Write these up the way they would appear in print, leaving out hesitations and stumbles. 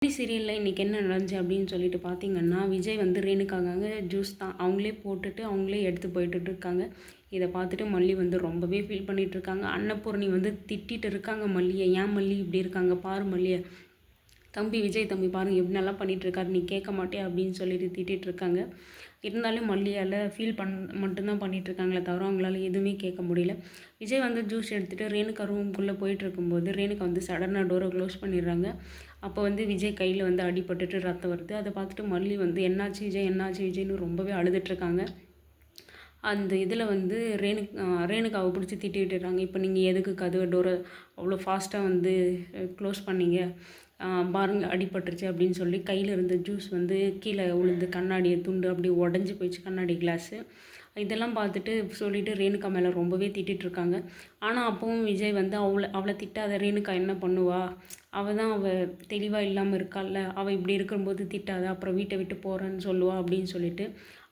சீரியலில் இன்றைக்கி என்ன நடந்துச்சு அப்படின்னு சொல்லிட்டு பார்த்தீங்கன்னா, விஜய் வந்து ரேணுகாக்காக ஜூஸ் தான் அவங்களே போட்டுட்டு அவங்களே எடுத்து போயிட்டு இருக்காங்க. இதை பார்த்துட்டு மல்லி வந்து ரொம்பவே ஃபீல் பண்ணிகிட்டு இருக்காங்க. அன்னபூர்ணி வந்து திட்டிட்டு இருக்காங்க மல்லியை, ஏன் மல்லி இப்படி இருக்காங்க பாரு மல்லியை, தம்பி விஜய் தம்பி பாருங்க எப்படினெல்லாம் பண்ணிகிட்ருக்காரு, நீ கேட்க மாட்டியா அப்படின்னு சொல்லிட்டு திட்டிகிட்டு இருக்காங்க. இருந்தாலும் மல்லியால் ஃபீல் மட்டும்தான் பண்ணிகிட்ருக்காங்களே தவிர அவங்களால எதுவுமே கேட்க முடியல. விஜய் வந்து ஜூஸ் எடுத்துகிட்டு ரேணுகா ரூமுக்குள்ளே போயிட்டுருக்கும்போது ரேணுகா வந்து சடனாக டோரை க்ளோஸ் பண்ணிடுறாங்க. அப்போ வந்து விஜய் கையில் வந்து அடிபட்டுட்டு ரத்தம் வருது. அதை பார்த்துட்டு மல்லி வந்து என்னாச்சு விஜய் என்னாச்சு விஜய்னு ரொம்பவே அழுதுட்ருக்காங்க. அந்த இதில் வந்து ரேணுகாவை பிடிச்சி திட்டிகிட்டுறாங்க. இப்போ நீங்கள் எதுக்கு கதவை டோரை அவ்வளோ ஃபாஸ்ட்டாக வந்து க்ளோஸ் பண்ணீங்க, பாருங்க அடிபட்டுருச்சு அப்படின்னு சொல்லி கையில் இருந்த ஜூஸ் வந்து கீழே விழுந்து கண்ணாடியை துண்டு அப்படி உடஞ்சி போயிடுச்சு கண்ணாடி கிளாஸு. இதெல்லாம் பார்த்துட்டு சொல்லிவிட்டு ரேணுகா மேலே ரொம்பவே திட்டிகிட்ருக்காங்க. ஆனால் அப்போவும் விஜய் வந்து அவளை திட்டாத, ரேணுகா என்ன பண்ணுவா, அவள் தெளிவாக இல்லாமல் இருக்காள்ல, அவள் இப்படி இருக்கும்போது திட்டாத, அப்புறம் வீட்டை விட்டு போகிறேன்னு சொல்லுவா அப்படின்னு சொல்லிட்டு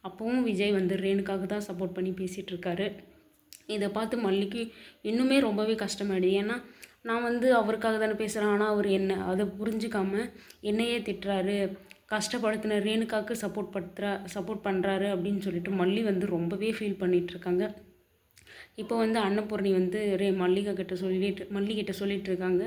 அப்போவும் விஜய் வந்து ரேணுகாவுக்கு தான் சப்போர்ட் பண்ணி பேசிகிட்ருக்காரு. இதை பார்த்து மல்லிக்கு இன்னுமே ரொம்பவே கஷ்டமாயிடுது. ஏன்னா நான் வந்து அவருக்காக தானே பேசுகிறேன், ஆனால் அவர் அதை புரிஞ்சிக்காமல் என்னையே திட்டுறாரு, கஷ்டப்படுத்தின ரேணுகாவுக்கு சப்போர்ட் பண்ணுறாரு அப்படின்னு சொல்லிட்டு மல்லி வந்து ரொம்பவே ஃபீல் பண்ணிகிட்ருக்காங்க. இப்போ வந்து அன்னபூர்ணி வந்து மல்லிகிட்ட சொல்லிகிட்டு இருக்காங்க,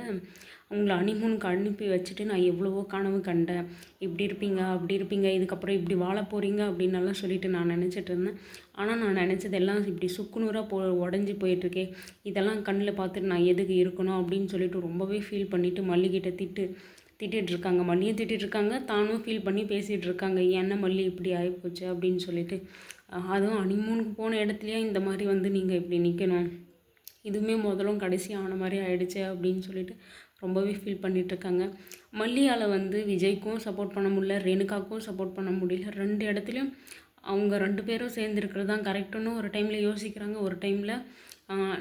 உங்களை ஹனிமூனுக்கு அனுப்பி வச்சுட்டு நான் எவ்வளவோ கனவு கண்டேன், இப்படி இருப்பீங்க அப்படி இருப்பீங்க, இதுக்கப்புறம் இப்படி வாழ போகிறீங்க அப்படின்னெல்லாம் சொல்லிட்டு நான் நினச்சிட்டு இருந்தேன். ஆனால் நான் நினச்சதெல்லாம் இப்படி சுக்குநூறாக உடஞ்சி போயிட்டுருக்கே, இதெல்லாம் கண்ணில் பார்த்துட்டு நான் எதுக்கு இருக்கணும் அப்படின்னு சொல்லிட்டு ரொம்பவே ஃபீல் பண்ணிவிட்டு மல்லிகிட்ட திட்டிகிட்ருக்காங்க. மல்லியும் திட்டிகிட்ருக்காங்க, தானும் ஃபீல் பண்ணி பேசிகிட்டு இருக்காங்க. என்ன மல்லி இப்படி ஆகிப்போச்சு அப்படின்னு சொல்லிட்டு. அதுவும் ஹனிமூனுக்கு போன இடத்துலையே இந்த மாதிரி வந்து நீங்கள் இப்படி நிற்கணும், இதுவுமே முதலும் கடைசி ஆன மாதிரி ஆயிடுச்சு அப்படின்னு சொல்லிட்டு ரொம்பவே ஃபீல் பண்ணிகிட்ருக்காங்க. மல்லியால் வந்து விஜய்க்கும் சப்போர்ட் பண்ண முடியல, ரேணுகாவுக்கும் சப்போர்ட் பண்ண முடியல. 2 இடத்துலையும் அவங்க 2 பேரும் சேர்ந்துருக்கிறது தான் கரெக்டுன்னு ஒரு டைமில் யோசிக்கிறாங்க. ஒரு டைமில்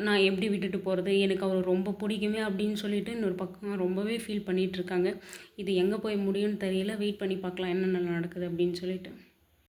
நான் எப்படி விட்டுட்டு போகிறது, எனக்கு அவர் ரொம்ப பிடிக்குமே அப்படின்னு சொல்லிட்டு இன்னொரு பக்கம் ரொம்பவே ஃபீல் பண்ணிகிட்ருக்காங்க. இது எங்கே போய் முடியும்னு தெரியல. வெயிட் பண்ணி பார்க்கலாம் என்னென்ன நடக்குது அப்படின்னு சொல்லிட்டு.